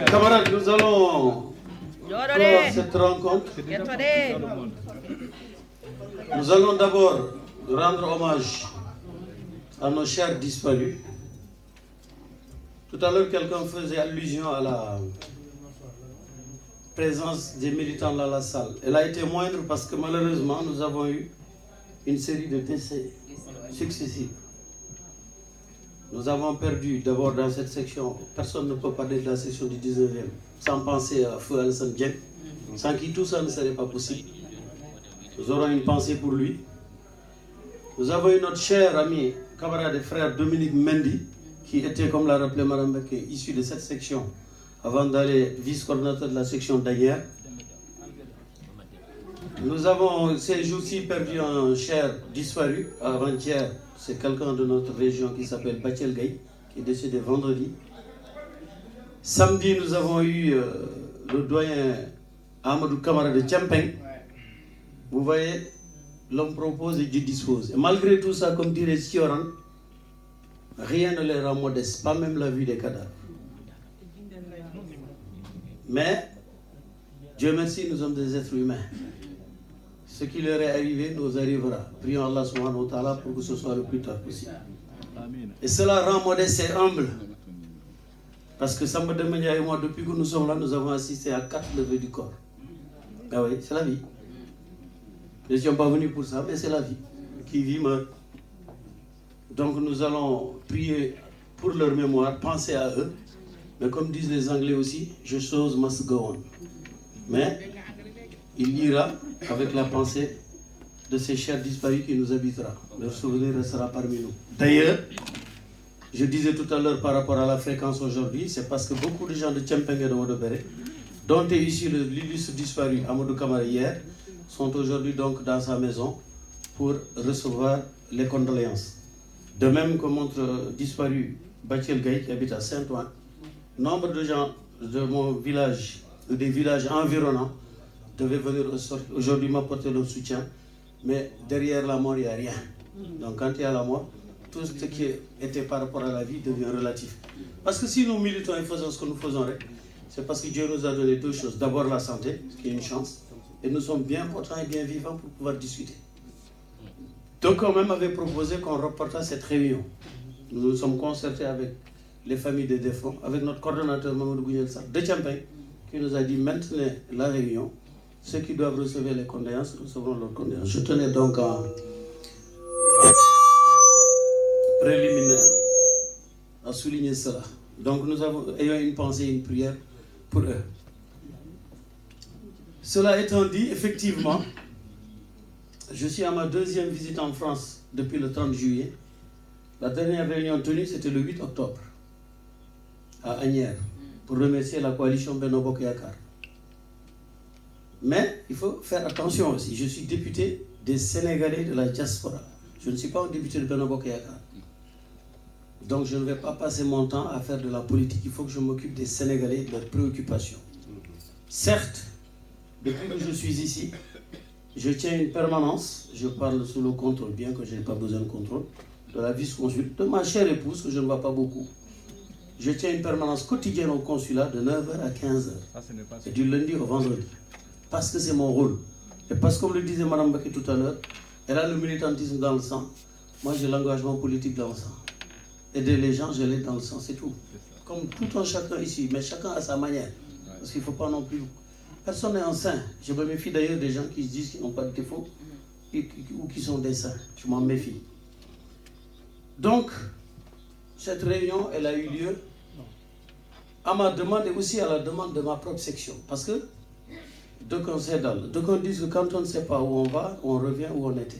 Camarades, nous allons clore cette rencontre. Nous allons d'abord rendre hommage à nos chers disparus. Tout à l'heure, quelqu'un faisait allusion à la présence des militants dans la salle. Elle a été moindre parce que malheureusement, nous avons eu une série de décès successifs. Nous avons perdu d'abord dans cette section, personne ne peut parler de la section du 19e sans penser à Feu Alassane Dieng, sans qui tout ça ne serait pas possible. Nous aurons une pensée pour lui. Nous avons eu notre cher ami, camarade et frère Dominique Mendy, qui était, comme l'a rappelé Mme Beké, issu de cette section, avant d'aller vice-coordinateur de la section d'Aguerre. Nous avons ces jours-ci perdu un cher disparu, avant-hier. C'est quelqu'un de notre région qui s'appelle Bachel Gaye, qui est décédé vendredi. Samedi, nous avons eu le doyen Amadou Kamara de Tchampeng. Vous voyez, l'homme propose et Dieu dispose. Et malgré tout ça, comme dirait Sioran, rien ne les rend modestes, pas même la vue des cadavres. Mais, Dieu merci, nous sommes des êtres humains. Ce qui leur est arrivé nous arrivera. Prions Allah subhanahu wa ta'ala pour que ce soit le plus tard possible. Et cela rend modeste et humble. Parce que Samba Demenia et moi, depuis que nous sommes là, nous avons assisté à 4 levées du corps. Ah oui, c'est la vie. Nous ne sommes pas venus pour ça, mais c'est la vie. Qui vit meurt. Donc nous allons prier pour leur mémoire, penser à eux. Mais comme disent les Anglais aussi, the show must go on. Mais il ira avec la pensée de ces chers disparus qui nous habitera. Leur souvenir restera parmi nous. D'ailleurs, je disais tout à l'heure par rapport à la fréquence aujourd'hui, c'est parce que beaucoup de gens de Tchempeng et de Wodobere, dont est issu l'illustre disparu Amadou Kamara hier, sont aujourd'hui donc dans sa maison pour recevoir les condoléances. De même que notre disparu Bachel Gaye qui habite à Saint-Ouen, nombre de gens de mon village, des villages environnants, devaient venir aujourd'hui m'apporter leur soutien, mais derrière la mort, il n'y a rien. Donc quand il y a la mort, tout ce qui était par rapport à la vie devient relatif. Parce que si nous militons et faisons ce que nous faisons, c'est parce que Dieu nous a donné 2 choses. D'abord la santé, ce qui est une chance, et nous sommes bien portants et bien vivants pour pouvoir discuter. Donc on même avait proposé qu'on reporte cette réunion. Nous nous sommes concertés avec les familles des défunts, avec notre coordonnateur Mamadou Gougnelsa de Tchampeng, qui nous a dit maintenez la réunion. Ceux qui doivent recevoir les condoléances recevront leurs condoléances. Je tenais donc à préliminaire à souligner cela. Donc nous ayons une pensée et une prière pour eux. Cela étant dit, effectivement, je suis à ma 2e visite en France depuis le 30 juillet. La dernière réunion tenue, c'était le 8 octobre, à Agnières, pour remercier la coalition Benno Bokk Yakaar. Mais il faut faire attention aussi. Je suis député des Sénégalais de la diaspora. Je ne suis pas un député de Benno Bokk Yakaar. Donc je ne vais pas passer mon temps à faire de la politique. Il faut que je m'occupe des Sénégalais et de leurs préoccupations. Certes, depuis que je suis ici, je tiens une permanence. Je parle sous le contrôle, bien que je n'ai pas besoin de contrôle, de la vice-consul, de ma chère épouse, que je ne vois pas beaucoup. Je tiens une permanence quotidienne au consulat de 9h à 15h. Et du lundi au vendredi. Parce que c'est mon rôle. Et parce que, comme le disait Mme Beké tout à l'heure, elle a le militantisme dans le sang. Moi, j'ai l'engagement politique dans le sang. Aider les gens, je l'ai dans le sang, c'est tout. Comme tout un chacun ici, mais chacun à sa manière. Parce qu'il ne faut pas non plus... Personne n'est un saint. Je me méfie d'ailleurs des gens qui se disent qu'ils n'ont pas de défaut ou qui sont des saints. Je m'en méfie. Donc, cette réunion, elle a eu lieu à ma demande et aussi à la demande de ma propre section. Parce que d'aucuns disent que quand on ne sait pas où on va, on revient où on était.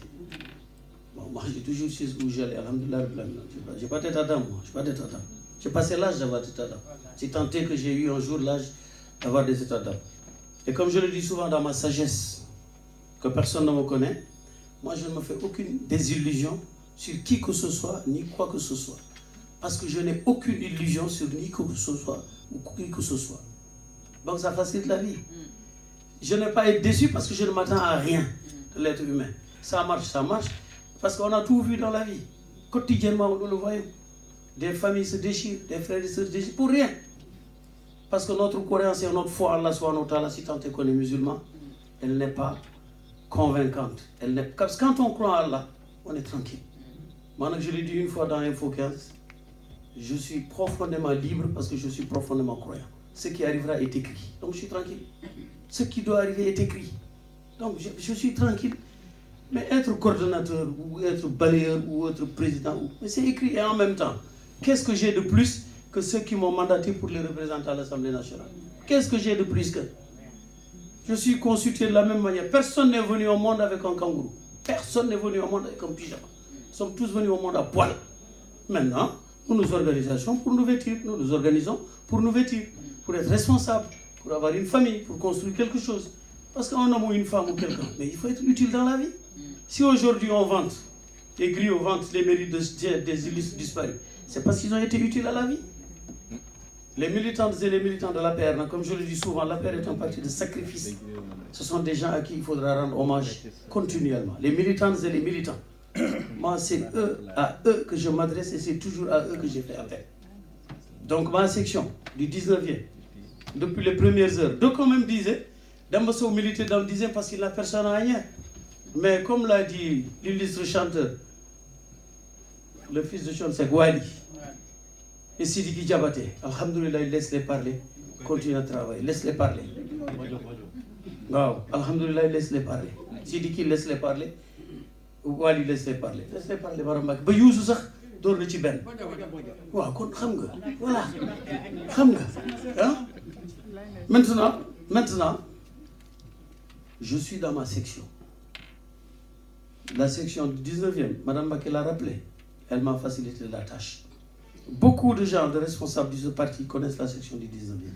Bon, moi, j'ai toujours su où j'allais. Alhamdoulilah, j'ai pas d'état d'âme, moi. J'ai pas d'état d'âme. J'ai passé l'âge d'avoir des états d'âme. C'est tant est que j'ai eu un jour l'âge d'avoir des états d'âme. Et comme je le dis souvent dans ma sagesse, que personne ne me connaît, moi, je ne me fais aucune désillusion sur qui que ce soit, ni quoi que ce soit. Parce que je n'ai aucune illusion sur ni quoi que ce soit, ou qui que ce soit. Donc ça facilite la vie. Je n'ai pas été déçu parce que je ne m'attends à rien de l'être humain. Ça marche, parce qu'on a tout vu dans la vie. Quotidiennement, nous le voyons. Des familles se déchirent, des frères et sœurs se déchirent pour rien. Parce que notre croyance et notre foi en Allah subhanahu wa ta'ala, si tant est qu'on est musulman, elle n'est pas convaincante. Parce que quand on croit en Allah, on est tranquille. Moi, je l'ai dit une fois dans Info 15, je suis profondément libre parce que je suis profondément croyant. Ce qui arrivera est écrit. Donc je suis tranquille. Ce qui doit arriver est écrit. Donc je suis tranquille. Mais être coordonnateur, ou être balayeur, ou être président, mais c'est écrit. Et en même temps, qu'est-ce que j'ai de plus que ceux qui m'ont mandaté pour les représenter à l'Assemblée nationale? Qu'est-ce que j'ai de plus que? Je suis consulté de la même manière. Personne n'est venu au monde avec un kangourou. Personne n'est venu au monde avec un pyjama. Nous sommes tous venus au monde à poil. Maintenant, nous nous organisons pour nous vêtir. Nous nous organisons pour nous vêtir, pour être responsables, pour avoir une famille, pour construire quelque chose. Parce qu'un homme ou une femme ou quelqu'un, mais il faut être utile dans la vie. Si aujourd'hui on vante, les griots vantent les mérites des illustres disparus, c'est parce qu'ils ont été utiles à la vie. Les militantes et les militants de l'APR, comme je le dis souvent, l'APR est un parti de sacrifice. Ce sont des gens à qui il faudra rendre hommage continuellement. Les militantes et les militants. Moi, c'est à eux que je m'adresse et c'est toujours à eux que j'ai fait appel. Donc, ma section du 19e, depuis les premières heures, d'aucuns même disaient, Dambasso militaire dans le 10e parce qu'il n'a personne à rien. Mais comme l'a dit l'illustre chanteur, le fils de Chon, c'est Gwali. Et Sidiki Diabaté, alhamdoulilah, il laisse les parler, continue à travailler, laisse-les parler. Wow, alhamdoulilah, il laisse les parler. Sidiki laisse les parler, Gwali laisse les parler. Laisse-les parler, Barambak. Ba Youssou sax door na ci ben. Waaw kon xam nga, voilà. Xam nga. Hein? Maintenant, je suis dans ma section. La section du 19e, Mme Baké l'a rappelé, elle m'a facilité la tâche. Beaucoup de gens, de responsables de ce parti connaissent la section du 19e.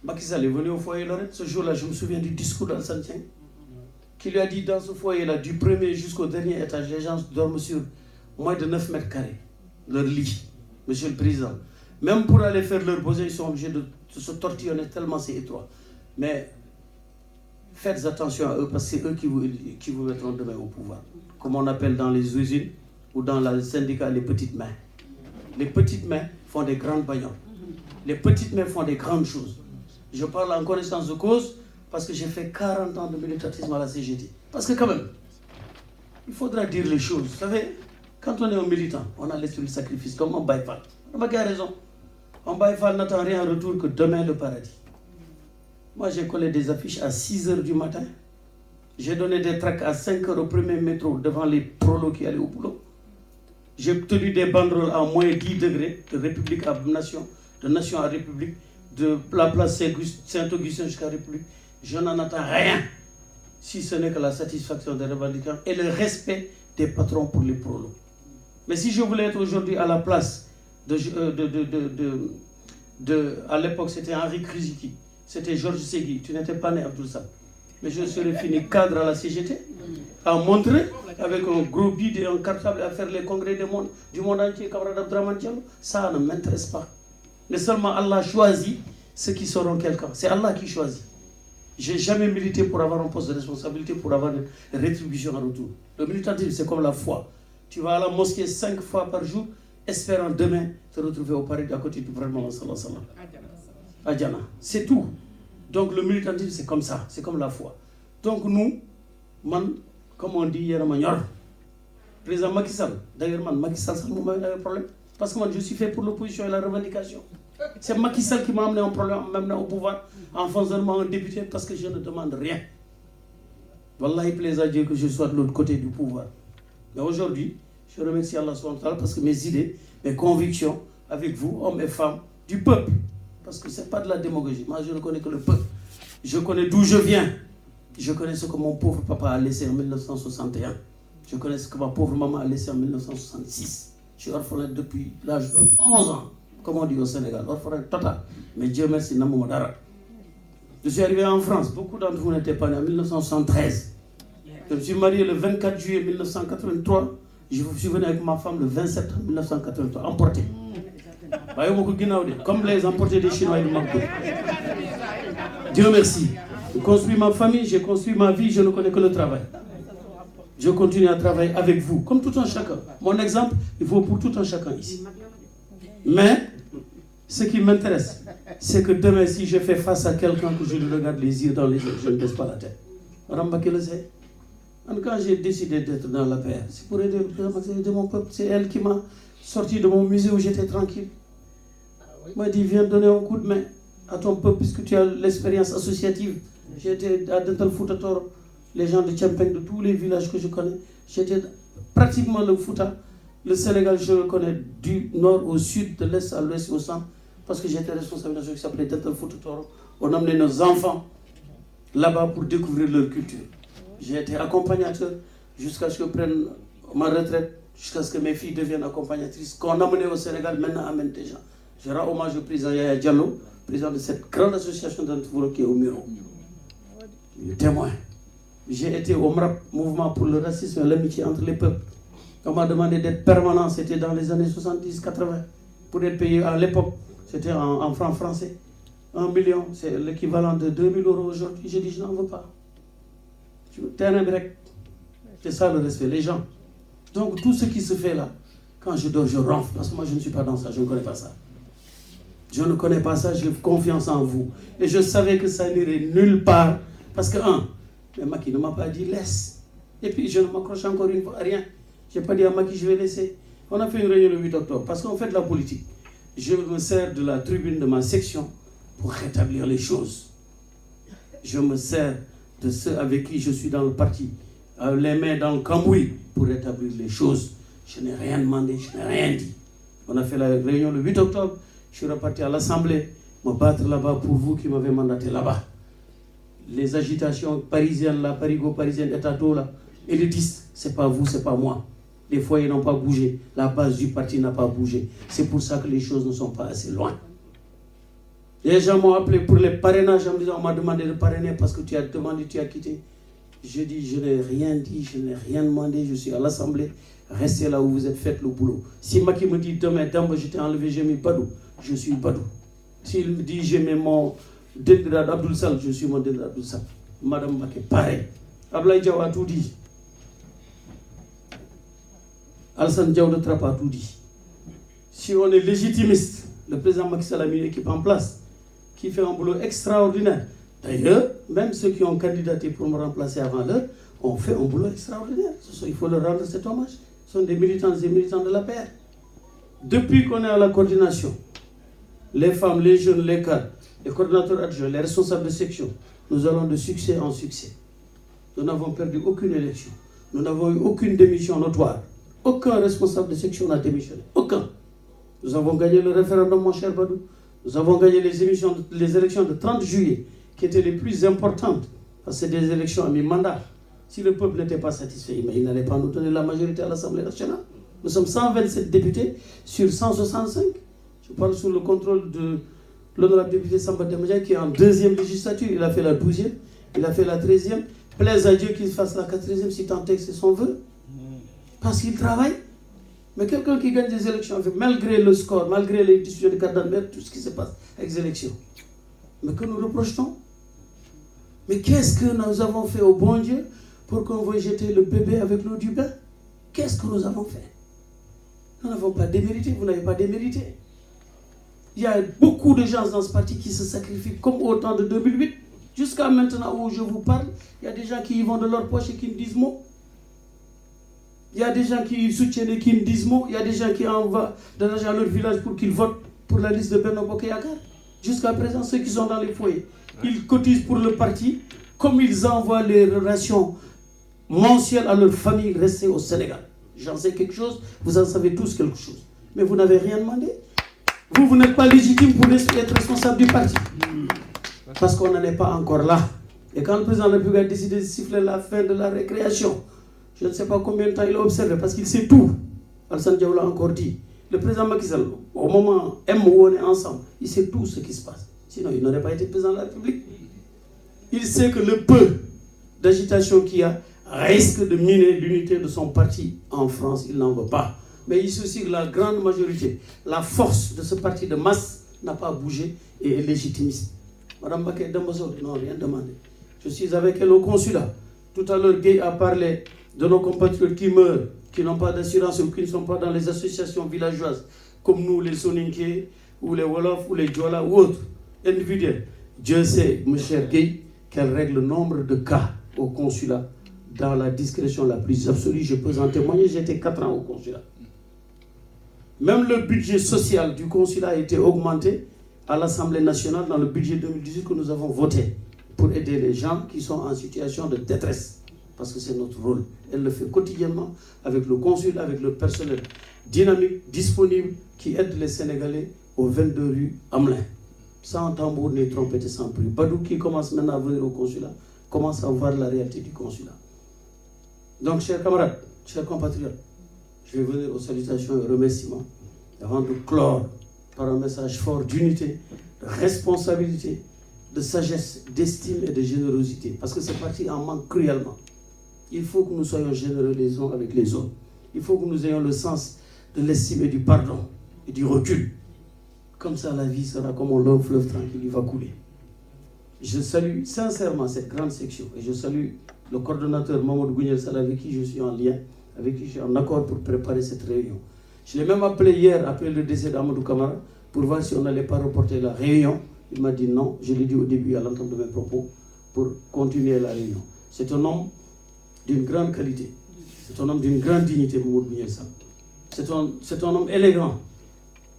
Macky Sall est venu au foyer Lorette. Ce jour-là, je me souviens du discours d'Alassane Dieng, qui lui a dit dans ce foyer-là, du premier jusqu'au dernier étage, les gens dorment sur moins de 9 mètres carrés, leur lit, Monsieur le Président. Même pour aller faire leur besoin, ils sont obligés de se tortillonner tellement c'est étroit. Mais faites attention à eux parce que c'est eux qui vous mettront demain au pouvoir. Comme on appelle dans les usines ou dans le syndicat les petites mains. Les petites mains font des grandes bagnoles. Les petites mains font des grandes choses. Je parle en connaissance de cause parce que j'ai fait 40 ans de militantisme à la CGT. Parce que quand même, il faudra dire les choses. Vous savez, quand on est un militant, on a l'esprit du sacrifice, comme on Baïfal. On a raison. On Baïfal n'attend rien en retour que demain le paradis. Moi, j'ai collé des affiches à 6 h du matin. J'ai donné des tracts à 5 h au premier métro devant les prolos qui allaient au boulot. J'ai tenu des banderoles à moins 10 degrés, de République à Nation, de Nation à République, de la place Saint-Augustin jusqu'à République. Je n'en attends rien, si ce n'est que la satisfaction des revendiquants et le respect des patrons pour les prolos. Mais si je voulais être aujourd'hui à la place à l'époque, c'était Henri Kruziki, c'était Georges Segui, tu n'étais pas né Abdoul Sam. Mais je serais fini cadre à la CGT, à montrer avec un gros bide et un cartable à faire les congrès du monde entier, camarade Abdraman Diallo. Ça ne m'intéresse pas. Mais seulement Allah choisit ceux qui seront quelqu'un. C'est Allah qui choisit. Je n'ai jamais milité pour avoir un poste de responsabilité, pour avoir une rétribution en retour. Le militantisme, c'est comme la foi. Tu vas à la mosquée 5 fois par jour, espérant demain te retrouver au paradis à côté du prophète Mohammed sallallahu alayhi wa sallam. Adjana. C'est tout. Donc le militantisme, c'est comme ça, c'est comme la foi. Donc nous, comme on dit, il y a un président Macky Sall. D'ailleurs, Macky Sall, ça m'a eu un problème. Parce que moi, je suis fait pour l'opposition et la revendication. C'est Macky Sall qui m'a amené un problème, maintenant au pouvoir, en faisant un député, parce que je ne demande rien. Wallah, il plaît à Dieu que je sois de l'autre côté du pouvoir. Mais aujourd'hui, je remercie Allah subhanahu wa ta'ala parce que mes idées, mes convictions, avec vous, hommes et femmes, du peuple, parce que ce n'est pas de la démagogie. Moi, je ne connais que le peuple. Je connais d'où je viens. Je connais ce que mon pauvre papa a laissé en 1961. Je connais ce que ma pauvre maman a laissé en 1966. Je suis orphelin depuis l'âge de 11 ans, comme on dit au Sénégal. Orphelin total. Mais Dieu merci, Namou Dara. Je suis arrivé en France. Beaucoup d'entre vous n'étaient pas nés en 1973. Je me suis marié le 24 juillet 1983. Je suis venu avec ma femme le 27 septembre 1983, emporté. Comme les emportés des Chinois et du Maroc. Dieu merci. J'ai construit ma famille, j'ai construit ma vie, je ne connais que le travail. Je continue à travailler avec vous, comme tout un chacun. Mon exemple, il vaut pour tout un chacun ici. Mais ce qui m'intéresse, c'est que demain, si je fais face à quelqu'un que je le regarde les yeux dans les yeux, je ne baisse pas la tête. Madame Mbacké le sait. Quand j'ai décidé d'être dans la paix, c'est pour aider de mon peuple. C'est elle qui m'a sorti de mon musée où j'étais tranquille. Elle m'a dit, viens donner un coup de main à ton peuple puisque tu as l'expérience associative. J'étais à Dental Fouta Toro, les gens de Tchempeng, de tous les villages que je connais. J'étais pratiquement le Fouta. Le Sénégal, je le connais du nord au sud, de l'est à l'ouest au centre, parce que j'étais responsable d'un truc qui s'appelait Dental Fouta Toro. On emmenait nos enfants là-bas pour découvrir leur culture. J'ai été accompagnateur jusqu'à ce que je prenne ma retraite, jusqu'à ce que mes filles deviennent accompagnatrices, qu'on amenait au Sénégal, maintenant amène des gens. Je rends hommage au président Yaya Diallo, président de cette grande association d'Antivouro qui est au Muro. Le témoin. J'ai été au MRAP, Mouvement pour le racisme et l'amitié entre les peuples. On m'a demandé d'être permanent, c'était dans les années 70-80. Pour être payé à l'époque, c'était en francs français. 1 million, c'est l'équivalent de 2000 € aujourd'hui. J'ai dit, je n'en veux pas. Terrain grec. C'est ça le respect, les gens. Donc tout ce qui se fait là, quand je dors, je ronfle. Parce que moi, je ne suis pas dans ça, je ne connais pas ça. Je ne connais pas ça, j'ai confiance en vous. Et je savais que ça n'irait nulle part. Parce que, mais Macky ne m'a pas dit laisse. Et puis, je ne m'accroche encore une fois à rien. Je n'ai pas dit à Macky, je vais laisser. On a fait une réunion le 8 octobre. Parce qu'on fait de la politique. Je me sers de la tribune de ma section pour rétablir les choses. Je me sers de ceux avec qui je suis dans le parti, les mains dans le cambouis, pour rétablir les choses. Je n'ai rien demandé, je n'ai rien dit. On a fait la réunion le 8 octobre. Je suis reparti à l'Assemblée, me battre là-bas pour vous qui m'avez mandaté là-bas. Les agitations parisiennes, là, parigo-parisienne, étato, là, élitistes, c'est pas vous, c'est pas moi. Les foyers n'ont pas bougé, la base du parti n'a pas bougé. C'est pour ça que les choses ne sont pas assez loin. Les gens m'ont appelé pour les parrainages en me disant, on m'a demandé de parrainer parce que tu as demandé, tu as quitté. Je dis, je n'ai rien dit, je n'ai rien demandé, je suis à l'Assemblée. Restez là où vous êtes, faites le boulot. Si Macky me dit demain, je t'ai enlevé, j'ai mis Badou, je suis Badou. S'il me dit j'ai mis mon Dendrad Abdoul Sall, je suis mon Dendrad Abdoul Sall. Madame Mbacké, pareil. Ablaye Diaw a tout dit. Alassane Diaw de Trapp a tout dit. Si on est légitimiste, le président Macky Sall a mis une équipe en place qui fait un boulot extraordinaire. D'ailleurs, même ceux qui ont candidaté pour me remplacer avant l'heure ont fait un boulot extraordinaire. Il faut leur rendre cet hommage. Ce sont des militants et militants de la paix. Depuis qu'on est à la coordination, les femmes, les jeunes, les cadres, les coordinateurs adjoints, les responsables de section, nous allons de succès en succès. Nous n'avons perdu aucune élection. Nous n'avons eu aucune démission notoire. Aucun responsable de section n'a démissionné. Aucun. Nous avons gagné le référendum, mon cher Badou. Nous avons gagné les élections de 30 juillet, qui étaient les plus importantes, parce que c'est des élections à mi-mandat. Si le peuple n'était pas satisfait, il n'allait pas nous donner la majorité à l'Assemblée nationale. Nous sommes 127 députés sur 165. Je parle sous le contrôle de l'honorable député Samba Demba qui est en 2e législature. Il a fait la 12e, il a fait la 13e. Plaise à Dieu qu'il fasse la 4e si tant est que c'est son vœu. Parce qu'il travaille. Mais quelqu'un qui gagne des élections, malgré le score, malgré les discussions de carte d'admettre, tout ce qui se passe avec les élections. Mais que nous reprochons. Mais qu'est-ce que nous avons fait au bon Dieu pour qu'on veuille jeter le bébé avec l'eau du bain? Qu'est-ce que nous avons fait? Nous n'avons pas démérité, vous n'avez pas démérité. Il y a beaucoup de gens dans ce parti qui se sacrifient comme au temps de 2008. Jusqu'à maintenant où je vous parle, il y a des gens qui y vont de leur poche et qui ne disent mot. Il y a des gens qui soutiennent et qui ne disent mot. Il y a des gens qui envoient de l'argent à leur village pour qu'ils votent pour la liste de Benno Bokk Yakaar. Jusqu'à présent, ceux qui sont dans les foyers, ils cotisent pour le parti, comme ils envoient les rations mensuelles à leur famille restée au Sénégal. J'en sais quelque chose, vous en savez tous quelque chose. Mais vous n'avez rien demandé. Vous n'êtes pas légitime pour être responsable du parti. Parce qu'on n'en est pas encore là. Et quand le président de la République a décidé de siffler la fin de la récréation, je ne sais pas combien de temps il a observé, parce qu'il sait tout. Alassane Diaw l'a encore dit. Le président Macky Sall, au moment où on est ensemble, il sait tout ce qui se passe. Sinon, il n'aurait pas été président de la République. Il sait que le peu d'agitation qu'il y a risque de miner l'unité de son parti en France. Il n'en veut pas. Mais il sait aussi que la grande majorité, la force de ce parti de masse n'a pas bougé et est légitimiste. Madame Mbacké Dembozo, non, rien demandé. Je suis avec elle au consulat. Tout à l'heure, Guy a parlé de nos compatriotes qui meurent, qui n'ont pas d'assurance ou qui ne sont pas dans les associations villageoises, comme nous, les Soninké, ou les Wolof, ou les Djola, ou autres, individuels. Dieu sait, mon cher Guy, qu'elle règle le nombre de cas au consulat dans la discrétion la plus absolue. Je peux en témoigner, j'étais 4 ans au consulat. Même le budget social du consulat a été augmenté à l'Assemblée nationale dans le budget 2018 que nous avons voté pour aider les gens qui sont en situation de détresse. Parce que c'est notre rôle. Elle le fait quotidiennement avec le consul, avec le personnel dynamique, disponible, qui aide les Sénégalais aux 22 rues Hamelin. Sans tambour ni trompette et sans bruit. Badou qui commence maintenant à venir au consulat commence à voir la réalité du consulat. Donc, chers camarades, chers compatriotes, je vais venir aux salutations et remerciements avant de clore par un message fort d'unité, de responsabilité, de sagesse, d'estime et de générosité. Parce que c'est parti en manque cruellement. Il faut que nous soyons généreux les uns avec les autres. Il faut que nous ayons le sens de l'estime et du pardon et du recul. Comme ça, la vie sera comme un long fleuve tranquille, il va couler. Je salue sincèrement cette grande section et je salue le coordonnateur Mamadou Gougnel Sall avec qui je suis en lien, avec qui je suis en accord pour préparer cette réunion. Je l'ai même appelé hier, après le décès d'Amadou Kamara, pour voir si on n'allait pas reporter la réunion. Il m'a dit non, je l'ai dit au début à l'entente de mes propos, pour continuer la réunion. C'est un homme d'une grande qualité. C'est un homme d'une grande dignité, Mamadou Gougnel Sall. C'est un homme élégant.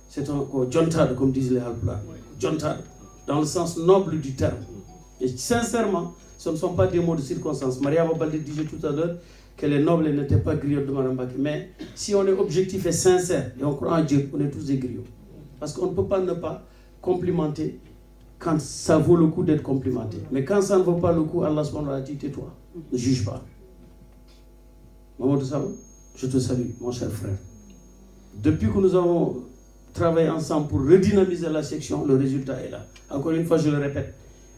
C'est un jontad, comme disent les Halpulaar. Jontad, dans le sens noble du terme. Et sincèrement, ce ne sont pas des mots de circonstance. Mariama Baldé disait tout à l'heure que les nobles n'étaient pas griots de Marambaki. Mais si on est objectif et sincère, et on croit en Dieu, on est tous des griots. Parce qu'on ne peut pas ne pas complimenter quand ça vaut le coup d'être complimenté. Mais quand ça ne vaut pas le coup, Allah subhanahu wa ta'ala dit tais-toi, ne juge pas. Mamadou Sall, je te salue, mon cher frère. Depuis que nous avons travaillé ensemble pour redynamiser la section, le résultat est là. Encore une fois, je le répète,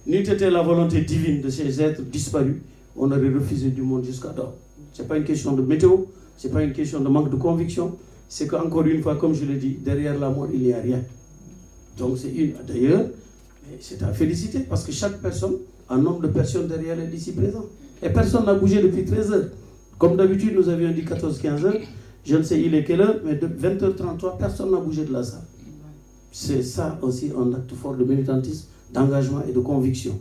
n'eût été la volonté divine de ces êtres disparus, on aurait refusé du monde jusqu'à d'or. Ce n'est pas une question de météo, ce n'est pas une question de manque de conviction, c'est qu'encore une fois, comme je l'ai dit, derrière la mort, il n'y a rien. Donc c'est une. D'ailleurs, c'est à féliciter parce que chaque personne, un nombre de personnes derrière elle ici présent. Et personne n'a bougé depuis 13 heures. Comme d'habitude, nous avions dit 14-15 heures. Je ne sais il est quelle heure, mais de 20h33, personne n'a bougé de la salle. C'est ça aussi un acte fort de militantisme, d'engagement et de conviction.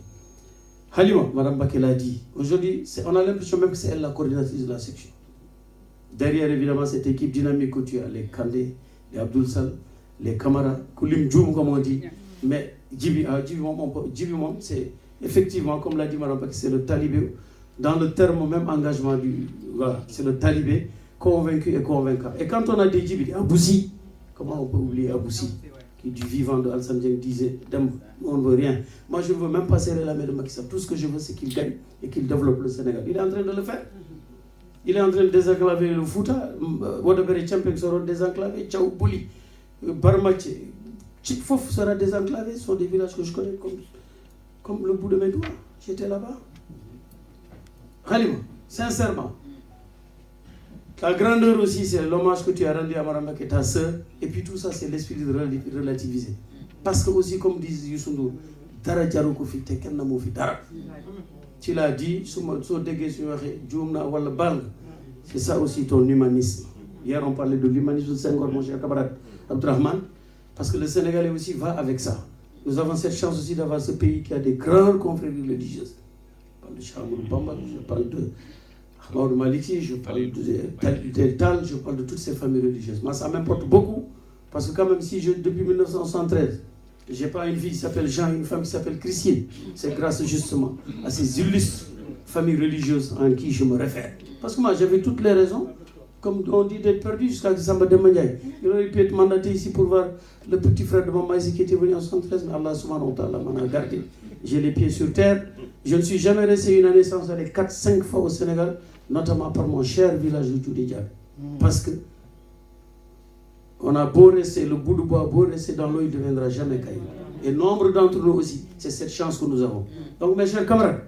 Halima, Mme Bakel a dit, aujourd'hui, on a l'impression même que c'est elle la coordinatrice de la section. Derrière, évidemment, cette équipe dynamique que tu as, les Kandé, les Abdoul Sall, les Kamara, Koulim Djoum, comme on dit. Mais Djibi, c'est effectivement, comme l'a dit Mme Bakel, c'est le talibé. Dans le terme même engagement voilà, c'est le talibé, convaincu et convaincant. Et quand on a dit Djibi, Aboussi, comment on peut oublier Aboussi, qui du vivant de Alassane Dieng disait, on ne veut rien. Moi, je ne veux même pas serrer la main de Macky Sall. Tout ce que je veux, c'est qu'il gagne et qu'il développe le Sénégal. Il est en train de le faire. Il est en train de désenclaver le Fouta. Wadabere Champion sera désenclavé. Tchaou Bouli, Barmache, Tchikfof sera désenclavé. Ce sont des villages que je connais comme le bout de mes doigts. J'étais là-bas. Halima, sincèrement, la grandeur aussi, c'est l'hommage que tu as rendu à Maramba qui est ta sœur. Et puis tout ça, c'est l'esprit de relativiser. Parce que aussi, comme disent Youssou Ndour, Dara Djaroukou fi te kenn mo fi dara. Tu l'as dit, c'est ça aussi ton humanisme. Hier, on parlait de l'humanisme de Senghor, mon cher camarade Abdrahman, parce que le Sénégalais aussi va avec ça. Nous avons cette chance aussi d'avoir ce pays qui a des grandes confréries religieuses. Je parle de Chamoul Bamba, je parle de Ahmadou Maliki, je parle de Tal, je parle de toutes ces familles religieuses. Moi, ça m'importe beaucoup, parce que quand même, si depuis 1973, je n'ai pas une fille qui s'appelle Jean, une femme qui s'appelle Christine, c'est grâce justement à ces illustres familles religieuses en qui je me réfère. Parce que moi, j'avais toutes les raisons, comme on dit, d'être perdu jusqu'à Samba Demandjaï. Il aurait pu être mandaté ici pour voir le petit frère de Mama qui était venu en 73, mais Allah subhanahu wa ta'ala m'en a gardé. J'ai les pieds sur terre. Je ne suis jamais resté une année sans aller 4-5 fois au Sénégal, notamment par mon cher village de Djoudédiab. Parce que on a beau rester, le bout de bois, beau rester dans l'eau, il ne deviendra jamais caillou. Et nombre d'entre nous aussi, c'est cette chance que nous avons. Donc mes chers camarades,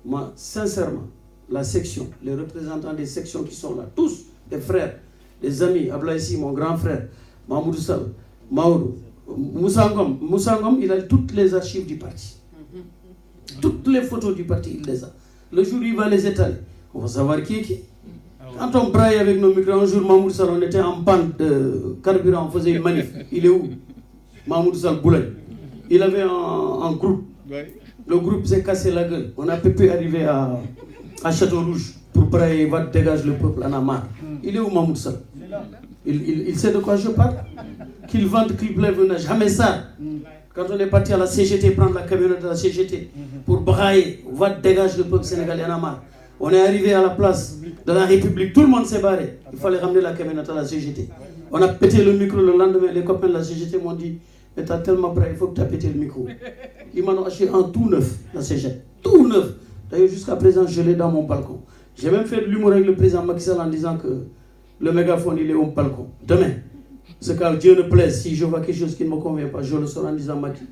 moi, sincèrement, la section, les représentants des sections qui sont là, tous, des frères, des amis, Ablaïsi, mon grand frère, Mahmoud Sall, Maodo, Moussa Ngom, il a toutes les archives du parti. Toutes les photos du parti, il les a. Le jour où il va les étaler, on va savoir qui est qui. Quand on braille avec nos micros, un jour, Mahmoud Sall, on était en panne de carburant, on faisait une manif. Il est où? Mahmoud Sall Boulay. Il avait un groupe. Le groupe s'est cassé la gueule. On a pu arriver à Château-Rouge pour brailler, va dégager le peuple en a marre. Il est où Mahmoud Sall? Il sait de quoi je parle. Qu'il vente, qu'il pleuve, n'a jamais ça. Quand on est parti à la CGT, prendre la camionnette de la CGT pour brailler, va dégager le peuple sénégalais en a marre. On est arrivé à la place de la République, tout le monde s'est barré. Il fallait ramener la camionnette à la CGT. On a pété le micro le lendemain, les copains de la CGT m'ont dit « Mais t'as tellement braillé, il faut que tu aies pété le micro. » Ils m'ont acheté un tout neuf, la CGT. Tout neuf. D'ailleurs, jusqu'à présent, je l'ai dans mon balcon. J'ai même fait de l'humour avec le président Macky Sall en disant que le mégaphone, il est au balcon. Demain, ce qu'à Dieu ne plaise, si je vois quelque chose qui ne me convient pas, je le sors en disant Macky.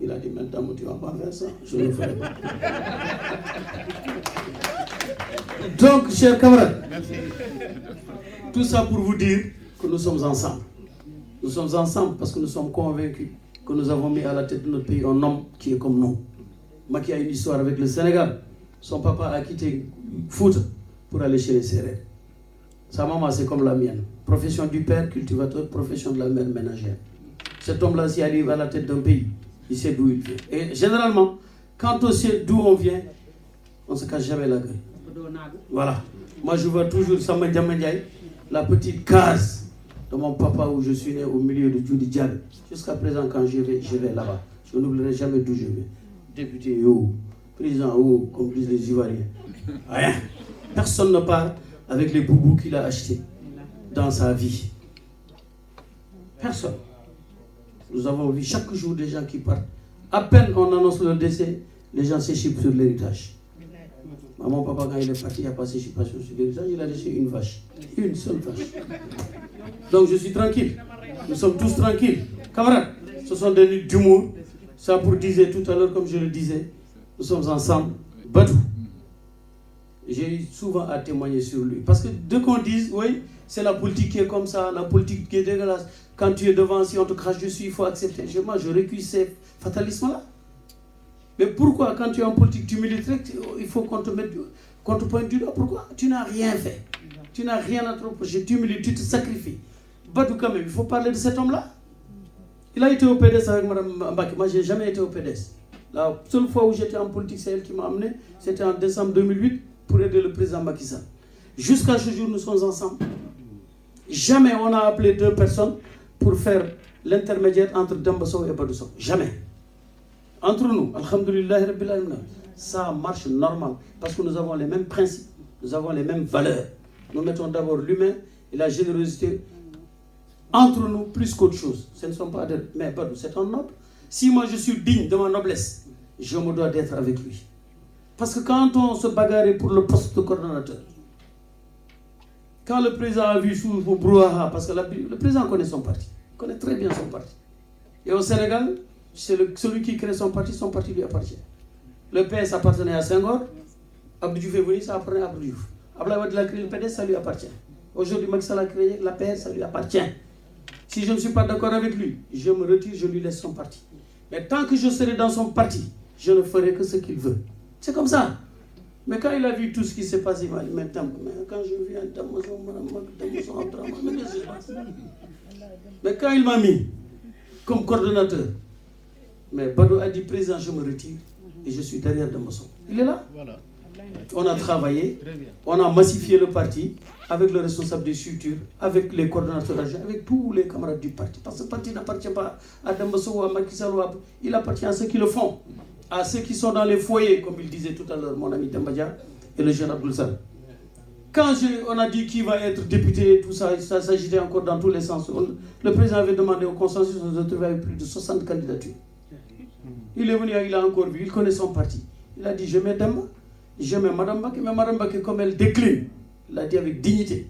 Il a dit, maintenant, tu ne vas pas faire ça. Je ne le ferai pas. Donc, chers camarades, tout ça pour vous dire que nous sommes ensemble. Nous sommes ensemble parce que nous sommes convaincus que nous avons mis à la tête de notre pays un homme qui est comme nous. Macky a une histoire avec le Sénégal. Son papa a quitté Fouta pour aller chez les Sérères. Sa maman, c'est comme la mienne. Profession du père, cultivateur, profession de la mère, ménagère. Cet homme-là, s'il arrive à la tête d'un pays, il sait d'où il vient. Et généralement, quand on sait d'où on vient, on ne se cache jamais la gueule. Voilà. Moi, je vois toujours Samba Ndiaye, la petite case de mon papa où je suis né au milieu de Djoudi Diaby. Jusqu'à présent, quand je vais là-bas. Je n'oublierai jamais d'où je viens. Député haut, président haut, comme disent les Ivoiriens. Rien. Personne ne part avec les boubous qu'il a achetés dans sa vie. Personne. Nous avons vu chaque jour des gens qui partent. À peine on annonce leur décès, les gens s'échipent sur l'héritage. Mon papa, quand il est parti, il n'y a pas d'échipation sur l'héritage, il a laissé une vache. Une seule vache. Donc je suis tranquille. Nous sommes tous tranquilles. Camarades, ce sont des nuits d'humour. Ça pour dire tout à l'heure, comme je le disais, nous sommes ensemble. Badou. J'ai eu souvent à témoigner sur lui. Parce que dès qu'on dise, oui, c'est la politique qui est comme ça, la politique qui est dégueulasse. Quand tu es devant, si on te crache dessus, il faut accepter. Moi, je récuse ces fatalismes-là. Mais pourquoi, quand tu es en politique, tu milites, il faut qu'on te pointe du doigt? Pourquoi? Tu n'as rien fait. Tu n'as rien à te reprocher. Tu milites, tu te sacrifies. Badou, quand même, il faut parler de cet homme-là. Il a été au PDS avec Mme Mbaki. Moi, je n'ai jamais été au PDS. La seule fois où j'étais en politique, c'est elle qui m'a amené. C'était en décembre 2008 pour aider le président Macky Sall. Jusqu'à ce jour, nous sommes ensemble. Jamais on a appelé deux personnes pour faire l'intermédiaire entre Dembasso et Badou Sow. Jamais. Entre nous, alhamdoulillahi rabbil alamin, ça marche normal parce que nous avons les mêmes principes, nous avons les mêmes valeurs. Nous mettons d'abord l'humain et la générosité entre nous plus qu'autre chose. Ce ne sont pas des... Mais Badou, c'est un noble. Si moi je suis digne de ma noblesse, je me dois d'être avec lui. Parce que quand on se bagarrait pour le poste de coordonnateur, quand le président a vu sous le brouhaha, parce que le président connaît son parti, connaît très bien son parti. Et au Sénégal, c'est celui qui crée son parti lui appartient. Le PS appartenait à Senghor, Abdou Diouf est venu, ça appartenait à Abdou Diouf. Abdoulaye Wade a créé le PDS, ça lui appartient. Aujourd'hui, Macky Sall a créé la PS, ça lui appartient. Si je ne suis pas d'accord avec lui, je me retire, je lui laisse son parti. Mais tant que je serai dans son parti, je ne ferai que ce qu'il veut. C'est comme ça. Mais quand il a vu tout ce qui s'est passé, il m'a dit, mais quand je viens mais quand il m'a mis comme coordonnateur, mais Badou a dit, président, je me retire et je suis derrière Dembasso. Il est là. Voilà. On a travaillé, on a massifié le parti avec le responsable des structures, avec les coordonnateurs, avec tous les camarades du parti. Parce que le parti n'appartient pas à Dembasso ou à Macky Sall, il appartient à ceux qui le font, à ceux qui sont dans les foyers, comme il disait tout à l'heure, mon ami Dembadia et le jeune Abdoul Sall. Quand on a dit qui va être député, tout ça, ça s'agitait encore dans tous les sens. Le président avait demandé au consensus, on se retrouvait avec plus de 60 candidatures. Il est venu, il a encore vu, il connaît son parti. Il a dit, je mets Demba, je mets Mme Mbaki, mais Mme Mbaki, comme elle décline, il a dit avec dignité,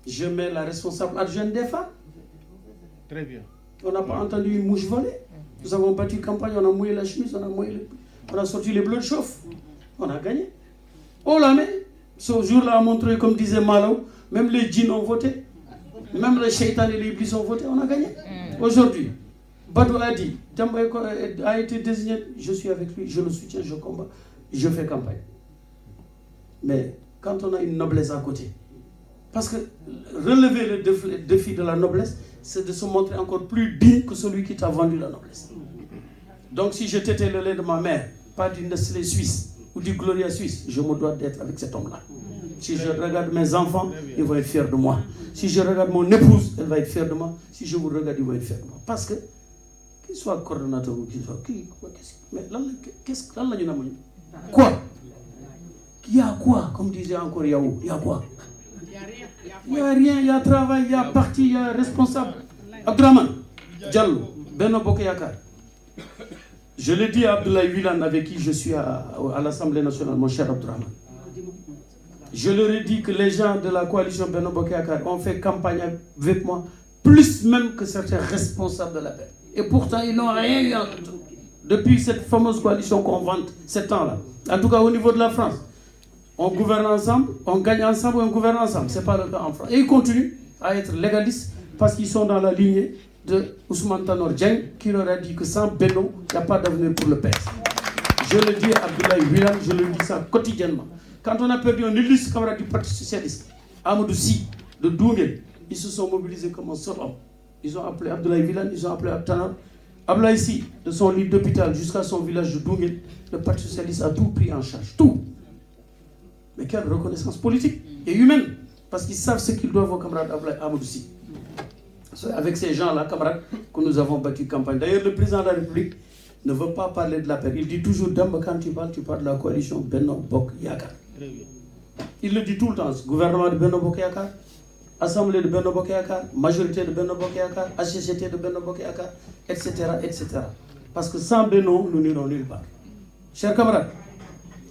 je mets la responsable adjointe des femmes. Très bien. On n'a pas entendu une mouche voler. Nous avons battu campagne, on a mouillé la chemise, on a sorti les bleus de chauffe. On a gagné. Oh là, mais ce jour-là a montré, comme disait Malaw, même les djinns ont voté, même les shaitan et les iblis ont voté, on a gagné. Aujourd'hui, Badou a dit, Demba a été désigné, je suis avec lui, je le soutiens, je combats, je fais campagne. Mais quand on a une noblesse à côté, Parce que relever le défi de la noblesse, c'est de se montrer encore plus digne que celui qui t'a vendu la noblesse. Donc si je tétais le lait de ma mère, pas du Nestlé suisse ou du Gloria suisse, je me dois d'être avec cet homme-là. Si je regarde mes enfants, ils vont être fiers de moi. Si je regarde mon épouse, elle va être fière de moi. Si je vous regarde, ils vont être fiers de moi. Parce que, qu'il soit coordonnateur ou qu'il soit... Mais là, qu'est-ce que là, quoi? Il y a quoi? Comme disait encore Yahoo, il y a quoi? Il n'y a rien, il y a travail, il y a parti, il y a responsable. Abdraman, Diallo, Benno Bokeyakar. Je l'ai dit à Abdoulaye Wilane avec qui je suis à l'Assemblée nationale, mon cher Abdraman. Je leur ai dit que les gens de la coalition Benno Bokeyakar ont fait campagne avec moi, plus même que certains responsables de la paix. Et pourtant, ils n'ont rien eu en retour. Depuis cette fameuse coalition qu'on vante, 7 ans-là. En tout cas, au niveau de la France. On gouverne ensemble, on gagne ensemble, on gouverne ensemble. Ce n'est pas le cas en France. Et ils continuent à être légalistes parce qu'ils sont dans la lignée de Ousmane Tanor Dieng qui leur a dit que sans Benno, il n'y a pas d'avenir pour le PS. Je le dis à Abdoulaye Wilane, je le dis ça quotidiennement. Quand on a perdu un illustre camarade du Parti Socialiste, Amadou Sy, de Doungel, ils se sont mobilisés comme un seul homme. Ils ont appelé Abdoulaye Wilane, ils ont appelé Tanor. Abdoulaye Sy, de son lit d'hôpital jusqu'à son village de Doungel, le Parti Socialiste a tout pris en charge. Tout. Mais quelle reconnaissance politique et humaine. Parce qu'ils savent ce qu'ils doivent aux camarades Amadou Sy. Avec ces gens-là, camarades, que nous avons battu campagne. D'ailleurs, le président de la République ne veut pas parler de la paix. Il dit toujours, Damba, quand tu parles de la coalition Benno Bokeyakar. Il le dit tout le temps. Gouvernement de Benno Bokeyakar, Assemblée de Benno Bokeyakar, majorité de Benno Bokeyakar, HCCT de Benno Bokeyakar, etc., etc. Parce que sans Benno, nous n'irons nulle part. Chers camarades,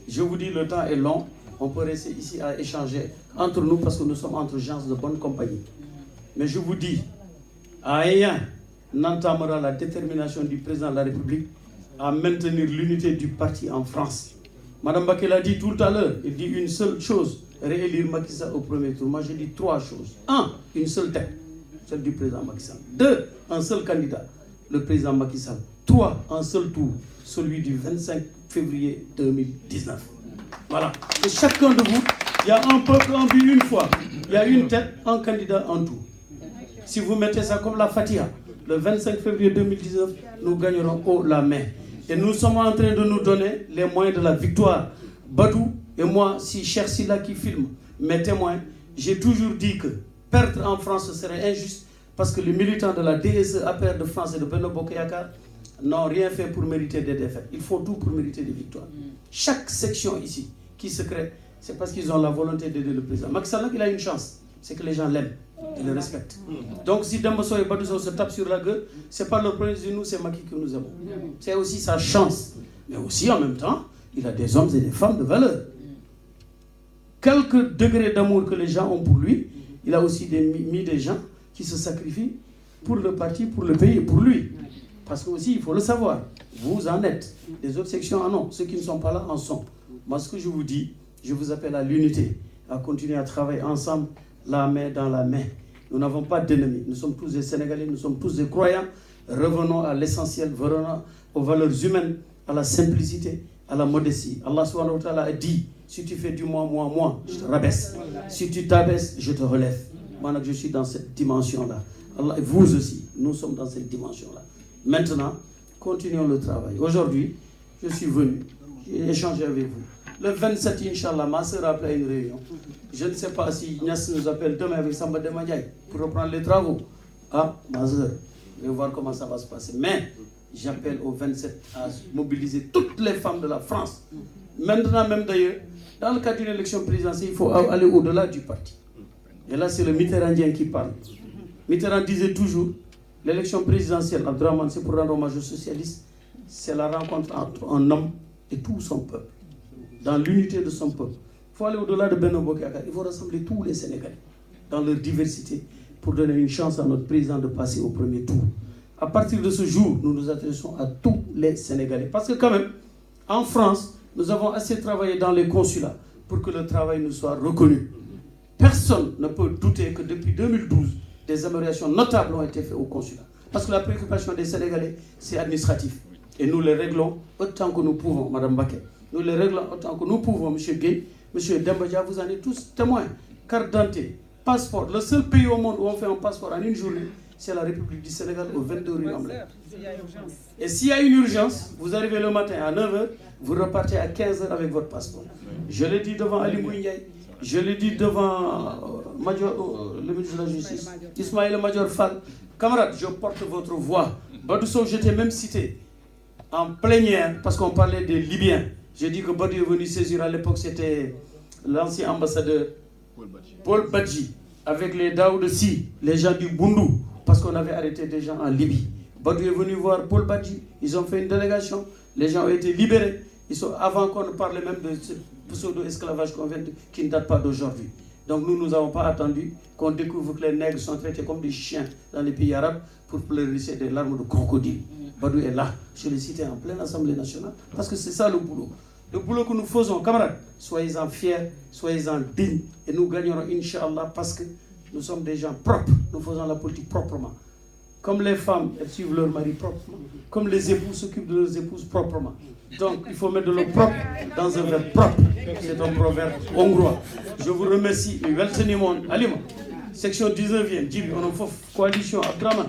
je vous dis, le temps est long. On peut rester ici à échanger entre nous parce que nous sommes entre gens de bonne compagnie. Mais je vous dis, rien n'entamera la détermination du président de la République à maintenir l'unité du parti en France. Madame Baké l'a dit tout à l'heure, il dit une seule chose, réélire Macky Sall au premier tour. Moi je dis 3 choses. 1, une seule tête, celle du président Macky Sall. 2, un seul candidat, le président Macky Sall. 3, un seul tour, celui du 25 février 2019. Voilà. Et chacun de vous, il y a un peuple en but une fois. Il y a une tête, un candidat en tout. Si vous mettez ça comme la Fatiha, le 25 février 2019, nous gagnerons haut la main. Et nous sommes en train de nous donner les moyens de la victoire. Badou et moi, si cher Silla qui filme, mes témoins, j'ai toujours dit que perdre en France ce serait injuste parce que les militants de la DSE, APR de France et de Benno Bokeyakar n'ont rien fait pour mériter des défaites. Ils font tout pour mériter des victoires. Chaque section ici qui se crée, c'est parce qu'ils ont la volonté d'aider le président. Macky Sall, il a une chance, c'est que les gens l'aiment et le respectent. Donc si Demboso et Badouzo se tapent sur la gueule, c'est pas le premier de nous, c'est Macky que nous aimons. C'est aussi sa chance. Mais aussi en même temps, il a des hommes et des femmes de valeur. Quelques degrés d'amour que les gens ont pour lui, il a aussi mis des gens qui se sacrifient pour le parti, pour le pays et pour lui. Parce que aussi, il faut le savoir, vous en êtes. Les autres sections en ont. Ceux qui ne sont pas là en sont. Moi, ce que je vous dis, je vous appelle à l'unité, à continuer à travailler ensemble, la main dans la main. Nous n'avons pas d'ennemis. Nous sommes tous des Sénégalais, nous sommes tous des croyants. Revenons à l'essentiel, revenons aux valeurs humaines, à la simplicité, à la modestie. Allah subhanahu wa ta'ala a dit, si tu fais du moi, je te rabaisse. Si tu t'abaisses, je te relève. Moi, je suis dans cette dimension-là. Allah, et vous aussi, nous sommes dans cette dimension-là. Maintenant, continuons le travail. Aujourd'hui, je suis venu, j'ai échangé avec vous. Le 27, Inch'Allah, ma soeur a appelé à une réunion. Je ne sais pas si Nias nous appelle demain avec Samba Demadiaï pour reprendre les travaux. Ah, ma soeur, je vais voir comment ça va se passer. Mais j'appelle au 27 à mobiliser toutes les femmes de la France. Maintenant, même d'ailleurs, dans le cadre d'une élection présidentielle, il faut aller au-delà du parti. Et là, c'est le Mitterrandien qui parle. Mitterrand disait toujours, l'élection présidentielle, Abdraman, c'est pour rendre hommage aux socialistes, c'est la rencontre entre un homme et tout son peuple. Dans l'unité de son peuple. Il faut aller au-delà de Benno Bokeyakar. Il faut rassembler tous les Sénégalais dans leur diversité pour donner une chance à notre président de passer au premier tour. À partir de ce jour, nous nous adressons à tous les Sénégalais. Parce que quand même, en France, nous avons assez travaillé dans les consulats pour que le travail nous soit reconnu. Personne ne peut douter que depuis 2012, des améliorations notables ont été faites au consulat. Parce que la préoccupation des Sénégalais, c'est administratif. Et nous les réglons autant que nous pouvons, Madame Baké. Nous les réglons autant que nous pouvons, M. Gueye, M. Dembadja, vous en êtes tous témoins. Carte d'identité, passeport. Le seul pays au monde où on fait un passeport en une journée, c'est la République du Sénégal au 22 rue Hamlet. Et s'il y a une urgence, vous arrivez le matin à 9h, vous repartez à 15h avec votre passeport. Je l'ai dit devant Ali Mouindiaye, je l'ai dit devant le ministre de la Justice, Ismaïla Madior Fall. Camarades, je porte votre voix. Badou Sow, je t'ai même cité en plénière parce qu'on parlait des Libyens. J'ai dit que Badou est venu saisir à l'époque, c'était l'ancien ambassadeur Paul Badji, avec les Daoud Si, les gens du Bundu, parce qu'on avait arrêté des gens en Libye. Badou est venu voir Paul Badji, ils ont fait une délégation, les gens ont été libérés. Avant qu'on ne parle même de ce pseudo-esclavage qui ne date pas d'aujourd'hui. Donc nous n'avons pas attendu qu'on découvre que les nègres sont traités comme des chiens dans les pays arabes pour pleurnicher des larmes de crocodile. Badou est là, je l'ai cité en pleine Assemblée nationale, parce que c'est ça le boulot. Le boulot que nous faisons, camarades, soyez-en fiers, soyez-en dignes, et nous gagnerons, Inch'Allah, parce que nous sommes des gens propres, nous faisons la politique proprement. Comme les femmes, elles suivent leur mari proprement, comme les époux s'occupent de leurs épouses proprement. Donc, il faut mettre de l'eau propre dans un verre propre. C'est un proverbe hongrois. Je vous remercie. Section 19e, Djibi, on a une coalition Abdraman.